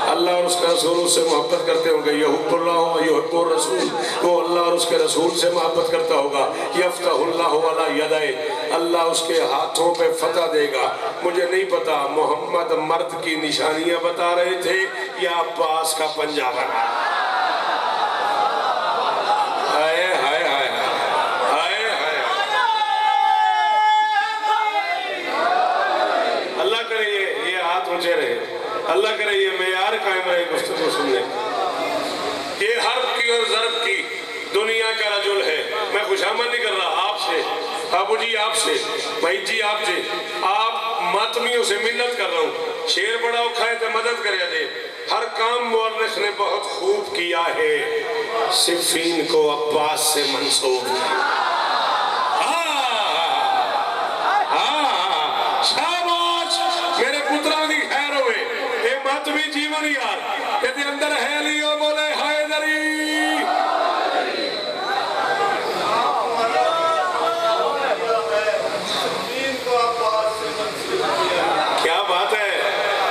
Speaker 3: अल्लाह और उसके रसूल उससे मोहब्बत करते होंगे। युहिब्बुल्लाह व युहिब्बुर रसूल, वो अल्लाह और उसके रसूल से मोहब्बत करता होगा। यफ्तहुल्लाहु अला यदैहि, अल्लाह उसके हाथों पे फतह देगा। मुझे नहीं पता मोहम्मद मर्द की निशानियां बता रहे थे या अब्बास का पंजा बना। अल्लाह करे ये मेयार कायम रहे गुफ्तगू सुनने। ये हर्फ की और ज़र्ब की दुनिया का रजुल है। मैं खुशामद नहीं कर रहा आपसे, बाबू जी आपसे, भाई जी आपसे, आप मातमियों से मिन्नत कर रहा हूँ। शेर बड़ा औखा है तो मदद करे दे। हर काम मुअल्लिफ ने बहुत खूब किया है, सिफ़ीन को अब्बास से मंसूब। शाबाश, मेरे पुत्रा की खैर होवे। मातमी जीवन यार कहते अंदर है लियो बोले हैदरी। क्या बात है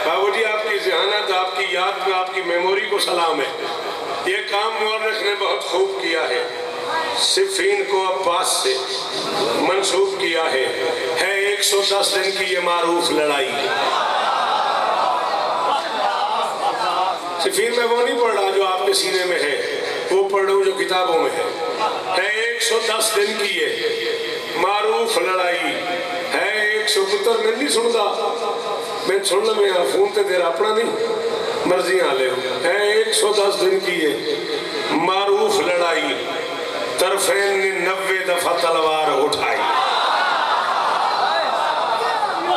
Speaker 3: बाबूजी, आपकी ज़हानत, आपकी याद में, आपकी मेमोरी को सलाम है। ये काम मुअर्रिख ने बहुत खूब किया है, सिफ़ीन को अब्बास से मंसूब किया है 110 दिन की ये मारूफ लड़ाई। सिफ़ीन में वो नहीं पढ़ रहा जो आपके सीने में है, वो पढ़ रहा हूँ जो किताबों में है 110 दिन की ये मारूफ लड़ाई है। 100 पुत्र मैं नहीं सुनता, मैं सुन में फोन ते तेरा अपना नहीं मर्जी हाले है। 110 दिन की ये मारूफ लड़ाई, तरफेन ने 90 दफा तलवार उठाई।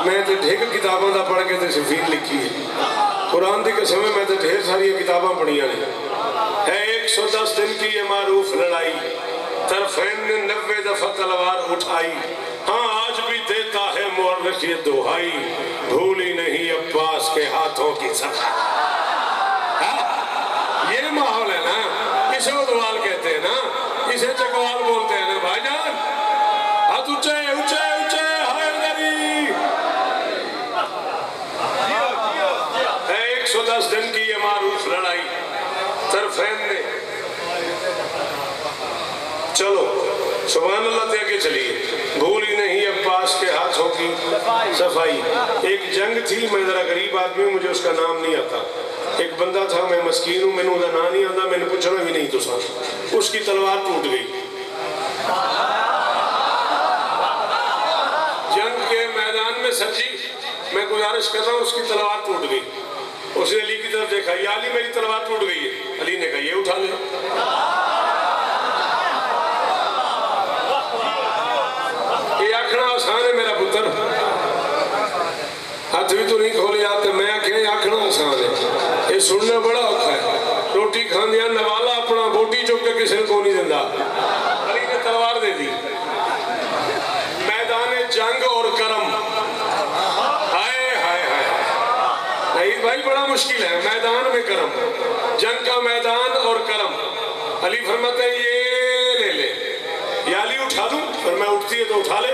Speaker 3: मैं तो ढेर किताबों का पढ़ के तो सिफ़ीन लिखी है। कुरान की कसम मैं तो ढेर सारी किताबें पढ़िया ने। है 110 दिन की ये मारूफ लड़ाई, तरफेन ने 90 दफा तलवार उठाई। हाँ, आज भी देता है मुअर्रिख ये दुहाई, भूली नहीं अब्बास के हाथों की सफा। ये माहौल है ना, इसे उदवाल कहते हैं ना, इसे चकवाल बोलते हैं ना भाईजान। हाथ ऊंचे ऊंचे ऊंचे हैदरी। 110 दिन की ये मारूफ लड़ाई, तरफेन ने। चलो सुभान अल्लाह ते आगे चलिए। भूल ही नहीं अब्बास के हाथों की सफाई। एक जंग थी, मैं जरा गरीब आदमी हूँ, मुझे उसका नाम नहीं आता। एक बंदा था, मैं मस्कीन हूँ, मैंने उसका नाम नहीं आता, मैंने पूछना भी नहीं तुसा। उसकी तलवार टूट गई जंग के मैदान में। सच्ची मैं गुजारिश कर रहा हूँ, उसकी तलवार टूट गई। उसने अली की तरफ देखा, या अली मेरी तलवार टूट गई है। अली ने कहा ये उठा ले। ये आखना आसान है मेरा पुत्र, हाथ भी तो नहीं खोले आते। मैं आखे आखना आसान है, ये सुनना बड़ा औखा है। रोटी खांदिया नवाला अपना बोटी चुक के किसी को नहीं दिंदा। अली ने तलवार दे दी। मैदान जंग और करम, हाय हाय हाय। नहीं भाई बड़ा मुश्किल है, मैदान में करम, जंग का मैदान और करम। अली फरमाते हैं ये ले ले, या अली उठा दूं? पर मैं उठती है तो उठा ले।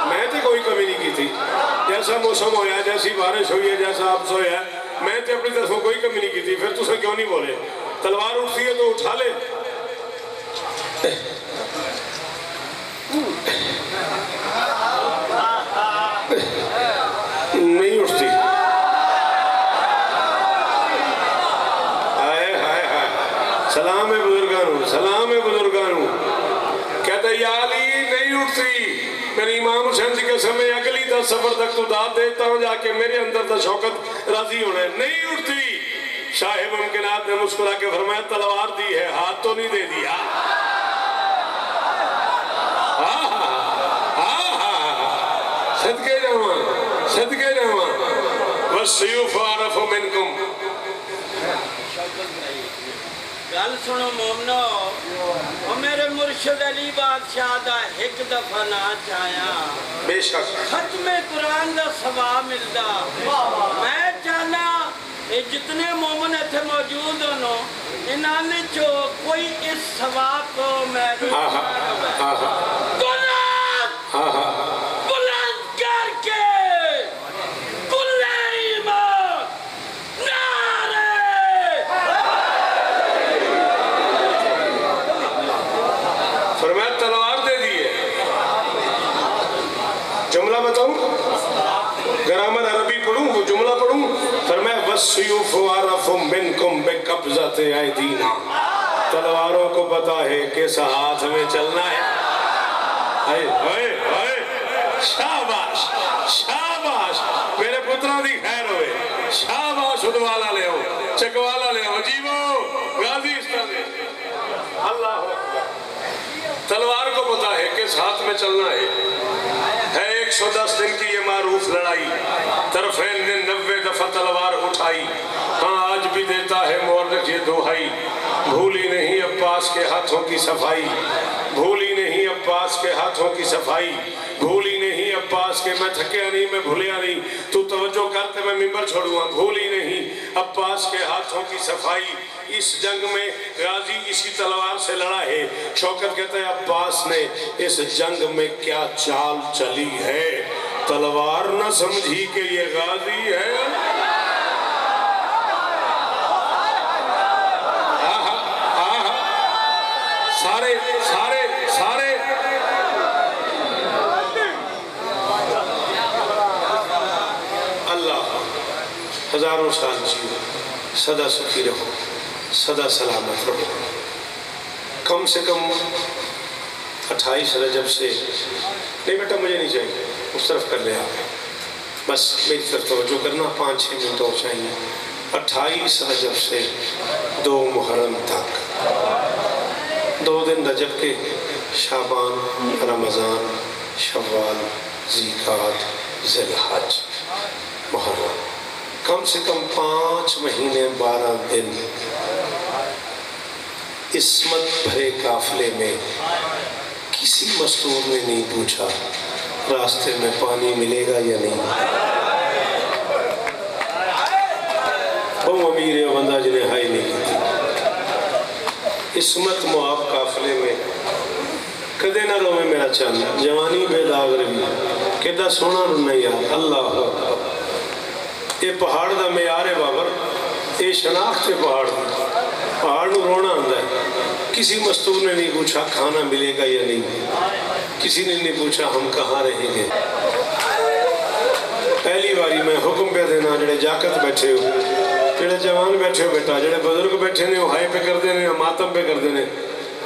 Speaker 3: मैं तो कोई कमी नहीं की थी, जैसा मौसम होया, जैसी बारिश हुई है, जैसा आप सोया, मैं तो अपनी तरफ कोई कमी नहीं की थी। फिर तुझे क्यों नहीं बोले? तलवार उठती है तो उठा ले। नहीं उठती। हाय हाय हाय, सलाम है बुजुर्गानू, सलाम है बुजुर्गानू। कहते या अली नहीं उठती। मेरे इमाम हुसैन जी के समय अगली 10 सफर तक तो दाद देता हूँ, जाके मेरे अंदर तो शौकत राजी होना है। नहीं उठती। साहिब मुमकिनात ने मुस्कुरा के फरमाया तलवार दी है, हाथ तो नहीं दे दिया। सदके जावा, सदके जावा। वस्सयूफ आरफु मिनकुम।
Speaker 5: गल सुनो मोमनो, ओ मेरे मुर्शिद अली बादशाह दा एक दफा ना चाया
Speaker 3: बेशक
Speaker 5: खत्मे कुरान दा सवाब मिलदा। मैं चाहना ये जितने मोमन इत्थे मौजूद हो, इन्हां चो कोई इस सवाब को मैं बुलंद करके
Speaker 3: तलवार दे दी है। जुमला बताऊं, ग्रामर अरबी पढ़ूं, वो जुमला पढ़ूं। फरमाया वस्सयूफ आरफु मिनकुम बिकब्ज़ति ऐदीना। तलवारों को पता है किस हाथ में चलना है। हाय हाय हाय, शाबाश शाबाश, मेरे पुत्रों दी खैर होए। शाबाश, उदवाला ले आओ, चकवाला ले आओ, जीवो गाजी इस तरह। अल्लाह तलवार को पता है किस हाथ में चलना है 110 दिन की ये मारूफ लड़ाई। तरफैन ने 90 दफा तलवार उठाई। हाँ आज भी देता है मुअर्रिख ये दुहाई। भूली नहीं अब्बास के हाथों की सफाई, भूली नहीं अब्बास के हाथों की सफाई, भूली नहीं अब्बास के। मैं थकिया नहीं, मैं भूलिया नहीं, तू तवज्जो करते मैं मिंबर छोड़ूंगा। भूली नहीं अब्बास के हाथों की सफाई। इस जंग में गाजी इसी तलवार से लड़ा है। शौकत कहते हैं अब्बास ने इस जंग में क्या चाल चली है, तलवार न समझी कि ये गाजी है। सारे सारे सारे अल्लाह हजारों साल जियो, सदा सुखी रहो, सदा सलामत रहो। कम से कम 28 रजब से नहीं बेटा मुझे नहीं चाहिए, उस तरफ कर ले आप, बस मेरी तरफ तवज्जो करना। 5-6 मिनट और चाहिए। 28 रजब से 2 मुहर्रम तक 2 दिन रजब के, शाबान, रमज़ान, शव्वाल, ज़ीक़ात, ज़िलहज, मुहर्रम, कम से कम 5 महीने 12 दिन इस्मत भरे काफिले में किसी मस्तूर ने नहीं पूछा रास्ते में पानी मिलेगा या नहीं। वो अमीर है बंदा जिन्हें हाई नहीं की। इस्मत मुआब काफिले में कदे ना रोवे मेरा चंद, जवानी बेदाग रही कि सोना नहीं यार। अल्लाह ये पहाड़ का म्यार है बाबर, ये शनाख्त है पहाड़ नूं रोना आंदा है। किसी मस्तूर ने नहीं पूछा खाना मिलेगा या नहीं, किसी ने नहीं पूछा हम कहाँ रहेंगे। पहली बारी मैं हुक्म पे देना, जेडे जाकत बैठे हो, जेडे जवान बैठे हो बेटा, जेडे बुजुर्ग बैठे ने हाय पे कर देने, मातम पे कर देने,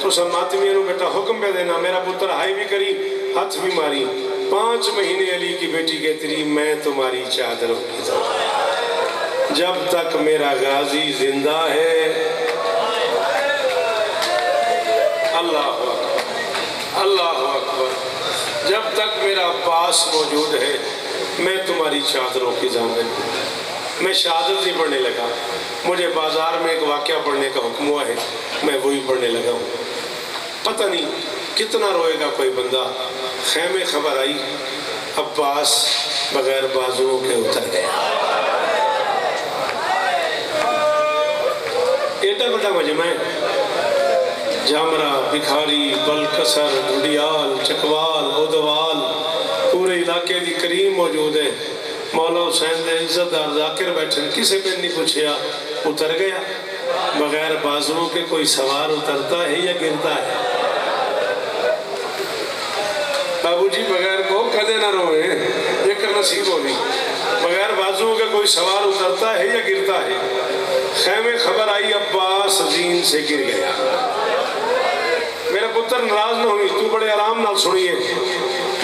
Speaker 3: तो सब मातमियों बेटा हुक्म पे देना। मेरा पुत्र हाय भी करी, हाथ भी मारी। 5 महीने अली की बेटी कहती रही मैं तुम्हारी चादरों की तरह, जब तक मेरा गाजी जिंदा है। अल्लाह अकबर, अल्लाह अकबर, जब तक मेरा अब्बास मौजूद है मैं तुम्हारी चादरों की जामिन हूँ। मैं शहादत नहीं पढ़ने लगा, मुझे बाजार में एक वाक़या पढ़ने का हुक्म हुआ है, मैं वही पढ़ने लगा हूँ। पता नहीं कितना रोएगा कोई बंदा। खैमे खबर आई अब्बास बगैर बाजुओं के उतर गया। एडा बड़ा मजमा है, जामरा, भिखारी, बलकसर, ढुडियाल, चकवाल, ओदवाल, पूरे इलाके की करीम मौजूद है। मौला हुसैन दे इज्जतदार जाकिर बैठे, किसी ने नहीं पूछा, उतर गया। बगैर बाजुओं के कोई सवार उतरता है या गिरता है? बाबूजी बगैर को कदे ना रोए, जेकर नसीब होगी। बगैर बाजुओं के कोई सवार उतरता है या गिरता है? खैमे खबर आई अब्बास जीन से गिर गया। मेरा पुत्र नाराज ना हुई, तू बड़े आराम नाल सुनिए,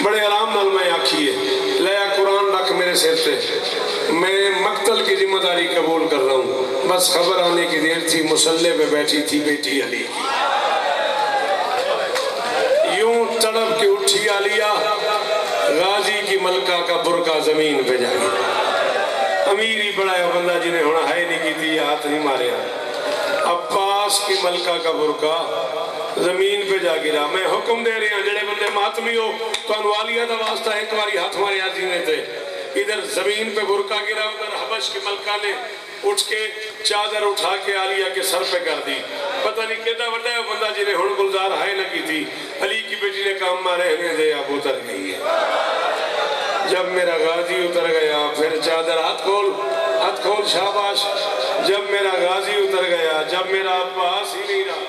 Speaker 3: बड़े आराम नाल मैं आखिए, लया कुरान रख मेरे सिर पे, मैं मक्तल की जिम्मेदारी कबूल कर रहा हूँ। बस खबर आने की देर थी, मुसल्ले पे बैठी थी बेटी अली, यूं तड़प के उठी आलिया, गाजी की मलका का बुरका जमीन पे जा गया। अमीर ही बड़ा है बंदा जिन्हें होना है नहीं की थी, हाथ नहीं मारे। अब्बास की मलका का बुरका जमीन पे जा गिरा। मैं हुक्म दे रहा जेडे बंदे मातमी हो, तो आलिया का वास्ता एक बारी हाथ मारे जीने थे। इधर जमीन पे बुरका गिरा, उधर हबश की मलका ने उठ के चादर उठा के आलिया के सर पे कर दी। पता नहीं कितना बड़ा है बंदा जिन्हें हुण गुलजार हाय न की थी। अली की बेटी ने काम मारे रहने दे, अब उतर गई है। जब मेरा गाजी उतर गया, फिर चादर हाथ खोल शाबाश। जब मेरा गाजी उतर गया, जब मेरा अब्बास ही नहीं रहा,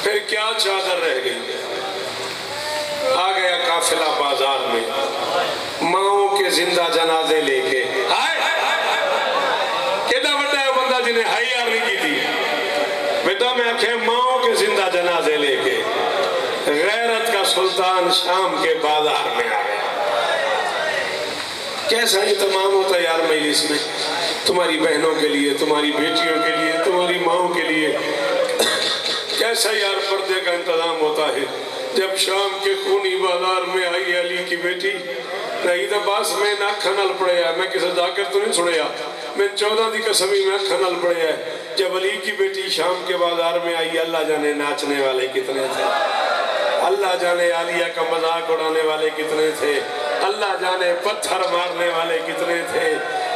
Speaker 3: फिर क्या चादर रह गई। आ गया काफिला बाजार में, माओ के जिंदा जनाजे लेके। कितना बड़ा है बंदा जिन्हें हाई यार नहीं की थी। बेटा मैं आखे माओ के जिंदा जनाजे लेके गैरत का सुल्तान शाम के बाजार में आ गया। कैसा ही तमाम होता यार मजलिस में, तुम्हारी बहनों के लिए, तुम्हारी बेटियों के लिए, तुम्हारी माओ के लिए कैसा यार पर्दे का इंतजाम होता है। जब शाम के खूनी बाजार में आई अली की बेटी, नहीं तो बस मैं ना खनल पड़े, मैं किसी जाकर तो नहीं सुनया, मैं 14 की कसमी में खनल पड़े है। जब अली की बेटी शाम के बाजार में आई, अल्लाह जाने नाचने वाले कितने थे, अल्लाह जाने आलिया का मजाक उड़ाने वाले कितने थे, अल्लाह जाने पत्थर मारने वाले कितने थे।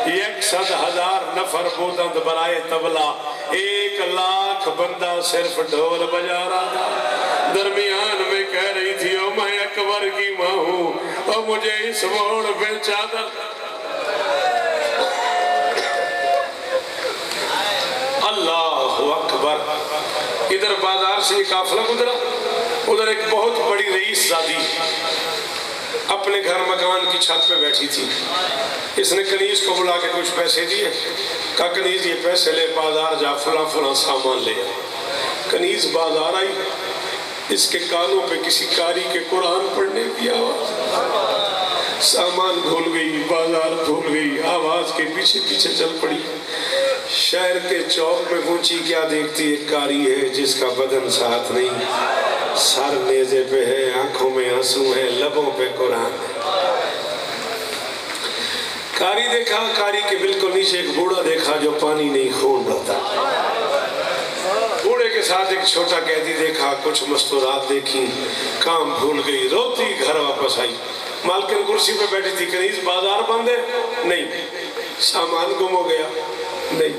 Speaker 3: 100,000 नफर बुलंद बराए तबला, 1 लाख बंदा सिर्फ ढोल बजा रहा था। दरमियान में कह रही थी ओ मैं अकबर की माँ हूँ और मुझे इस मोड़ पे चादर। अल्लाह अकबर। इधर बाजार से काफिला गुजरा, उधर एक बहुत बड़ी रईस जादी अपने घर मकान की छत पे बैठी थी। इसने कनीज को बुला के कुछ पैसे दिए, कहा कनीज ये पैसे ले, बाजार जा फला फला सामान ले आ। कनीज बाजार आई, इसके कानों पे किसी कारी के कुरान पढ़ने की आवाज। सामान भूल गई, बाजार भूल गई, आवाज के पीछे पीछे चल पड़ी। शहर के चौक में पहुंची, क्या देखती एक कारी है जिसका बदन साथ नहीं, सर नेज़े पे है, आंखों में आंसू है, लबों पे कुरान है। कारी देखा, कारी के बिल्कुल नीचे एक बूढ़ा देखा जो पानी नहीं खून बहता। बूढ़े के साथ एक छोटा कैदी देखा, कुछ मस्तूरात देखी, काम भूल गई, रोती घर वापस आई। मालकिन कुर्सी पे बैठी थी, कनीज बाजार बंद है? नहीं। सामान गुम हो गया? नहीं।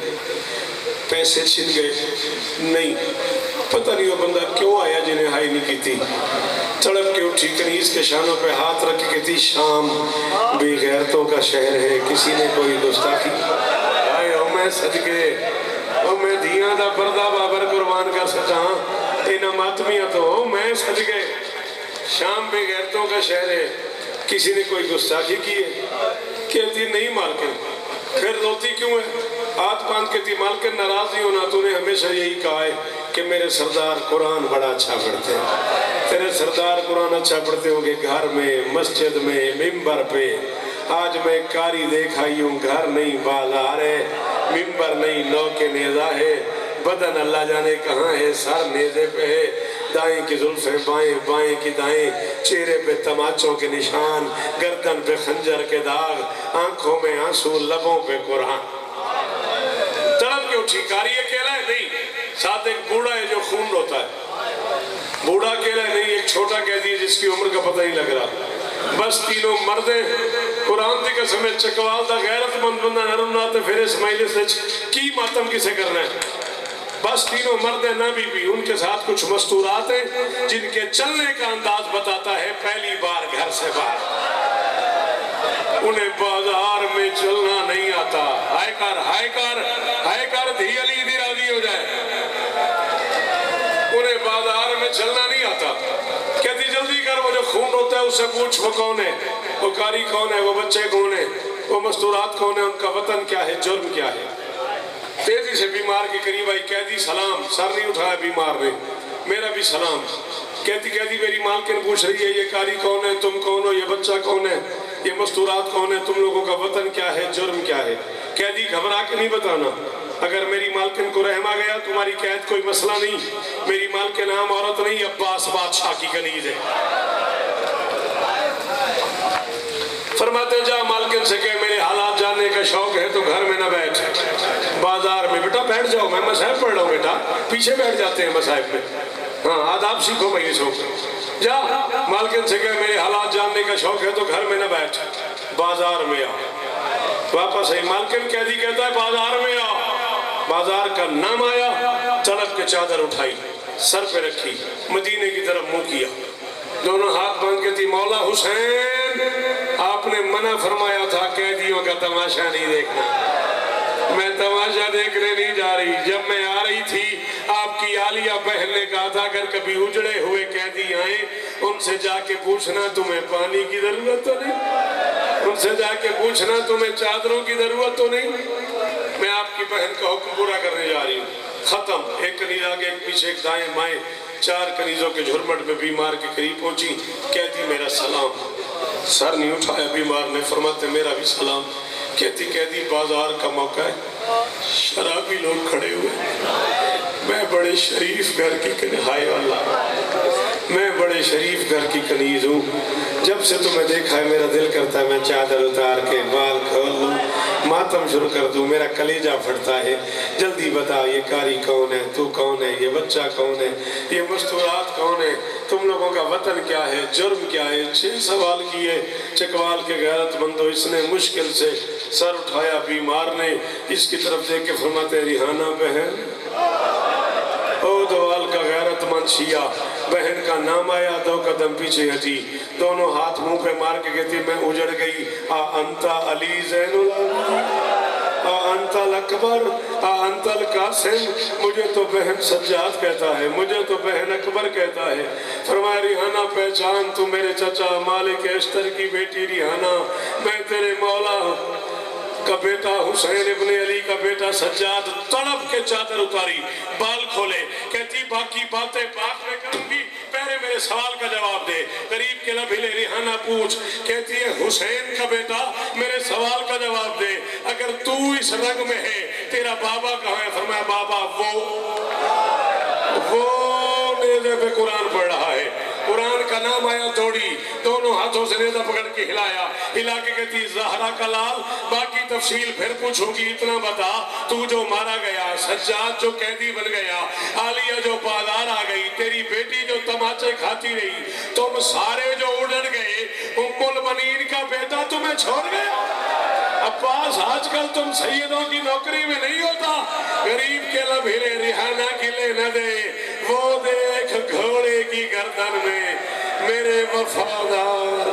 Speaker 3: पैसे छिन गए? नहीं। पता नहीं वो बंदा क्यों आया जिन्हें हाई नहीं की थी। तड़प के उठी, कनीज के शानों पे हाथ रख के थी, शाम बेगैरतों का शहर है, किसी ने कोई गुस्ताखी। आए ओ मैं सदके, ओ मैं धियां दा पर्दा बाबर कुर्बान कर सका। इन मातमिया तो मैं सज गए। शाम में गैरतों का शहर है, किसी ने कोई गुस्ताखी की है? कहती नहीं मालकिन। फिर रोती क्यों है? हाथ बांध के थी, मालकिन नाराज नहीं होना, तूने हमेशा यही कहा है कि मेरे सरदार कुरान बड़ा अच्छा पढ़ते हैं। तेरे सरदार कुरान अच्छा पढ़ते होंगे घर में, मस्जिद में, मिंबर पे। आज मैं कारी देख आई हूँ, घर नहीं बाजार है, मिंबर नहीं नौ के नेजा है, बदन अल्लाह जाने कहाँ है, सर नेजे पे है, दाएं की जुल्फे बाएं, बाएं की दाएं, चेहरे पे तमाचों के निशान, गर्दन पे खंजर के दाग, आंखों में आंसू, लबों पे कुरान। तड़प के उठी। कारी अकेला है नहीं, साथ एक बूढ़ा है जो खून रोता है। बूढ़ा अकेला नहीं, एक छोटा कैदी है जिसकी उम्र का पता नहीं लग रहा। बस तीनों मर्दे कुरान दी कसम चकवाल दा गैरतमंद बंदा नरम नाते फिर इस्माइल से की मातम किसे करना है। बस तीनों मर्द है ना बीबी, उनके साथ कुछ मस्तूरात हैं जिनके चलने का अंदाज बताता है पहली बार घर से बाहर। उन्हें बाजार में चलना नहीं आता। हाय कर हाय कर हाय कर, धी अली दी राजी हो जाए। उन्हें बाजार में चलना नहीं आता। कहती जल्दी कर, वो जो खून होता है उससे पूछ वो कौन है, वो कारी कौन है, वो बच्चे कौन है, वो मस्तूरात कौन है, उनका वतन क्या है, जुर्म क्या है। तेजी से बीमार के करीब आई। कैदी सलाम, सर नहीं उठाया बीमार ने। मेरा भी सलाम। कहती कहती मेरी मालकिन पूछ रही है ये कारी कौन है, तुम कौन हो, ये बच्चा कौन है, ये मस्तूरात कौन है, तुम लोगों का वतन क्या है, जुर्म क्या है। कैदी घबरा के नहीं बताना। अगर मेरी मालकिन को रहम आ गया तुम्हारी कैद कोई मसला नहीं। मेरी मालकिन आम औरत नहीं, अब्बास बादशाह की कनीज है। फरमाते जा मालकिन से कह मेरे हालात जानने का शौक है तो घर में ना बैठ, बाजार में। बेटा बैठ जाओ, मैं मसाहब पढ़ रहा हूँ। बेटा पीछे बैठ जाते हैं मसाहब में। हाँ आदाब सीखो मजलिसों को। जा मालकिन से कह मेरे हालात जानने का शौक है तो घर में ना बैठ, बाजार में आ। वापस आई। मालकिन कैदी कहता है बाजार में आ। बाजार का नाम आया, तड़प के चादर उठाई, सर पे रखी, मदीने की तरफ मुंह किया, दोनों हाथ बांध के थी। मौला हुसैन आपने मना फरमाया था कैदियों का तमाशा नहीं देखना। मैं तमाशा देखने नहीं जा रही। जब मैं आ रही थी आपकी आलिया बहन ने कहा था अगर कभी उजड़े हुए कैदी आए उनसे जाके पूछना तुम्हें पानी की जरूरत तो नहीं, उनसे जाके पूछना तुम्हें चादरों की जरूरत तो नहीं। मैं आपकी बहन का हुक्म पूरा करने जा रही हूँ। खत्म। एक कनीज आगे, एक पीछे, एक दाएं बाएं, 4 कनीजों के झुरमट में बीमार के करीब पहुंची। कहती मेरा सलाम। सर नहीं उठाया बीमार ने। फरमाते मेरा भी सलाम। कहती कैदी बाजार का मौका है, शराबी लोग खड़े हुए, मैं बड़े शरीफ घर की हाय अल्लाह, मैं बड़े शरीफ घर की कनीज हूँ। जब से तुम्हें देखा है मेरा दिल करता है मैं चादर उतार के बाल खोल लूँ, मातम शुरू कर दूँ, मेरा कलेजा फटता है। जल्दी बता ये कारी कौन है, तू कौन है, ये बच्चा कौन है, ये मस्तूरात कौन है, तुम लोगों का वतन क्या है, जुर्म क्या है। 6 सवाल किए। चकवाल के गैरतमंदो इसने मुश्किल से सर उठाया बीमार ने। इसकी तरफ देख के फरमाते रिहाना बहन। ओ दवाल का गैरतमंद शिया बहन का नाम आया, 2 कदम पीछे हटी, दोनों हाथ मुंह पे मार के कहती मैं उजड़ गई। आ अंता अली ज़ैनुल आ अंतल अकबर आ अंतल कासिम, मुझे तो बहन सज्जाद कहता है, मुझे तो बहन अकबर कहता है। फरमाया रिहाना पहचान, तू मेरे चचा मालिक अश्तर की बेटी रिहाना, मैं तेरे मौला का बेटा हुसैन इब्ने अली का बेटा सज्जाद। तड़प के चादर उतारी, बाल खोले। कहती बाकी बातें बाद में करूंगी, पहले मेरे सवाल का जवाब दे। करीब के लब हिले। रिहाना पूछ। कहती है हुसैन का बेटा मेरे सवाल का जवाब दे, अगर तू इस रंग में है तेरा बाबा कहाँ है। फरमाया बाबा वो नेज़े पे कुरान पढ़ रहा है। कुरान का नाम आया दौड़ी, दोनों हाथों से नेज़ा पकड़ के हिलाया, हिला के कहती ज़हरा का लाल, बाकी तफसील फिर पूछूंगी, इतना बता तू जो मारा गया, सज्जाद जो कैदी बन गया, आलिया जो बाजार आ गई, तेरी बेटी जो तमाचे खाती रही, तुम सारे जो उड़न गए, उम्मुल बनीन का बेटा तुम्हें छोड़ गया। अब्बास आजकल तुम सैयदों की नौकरी में नहीं होता। गरीब के लब हिले। रिहाना गिले न दे, वो देख घोड़े की गर्दन में मेरे वफादार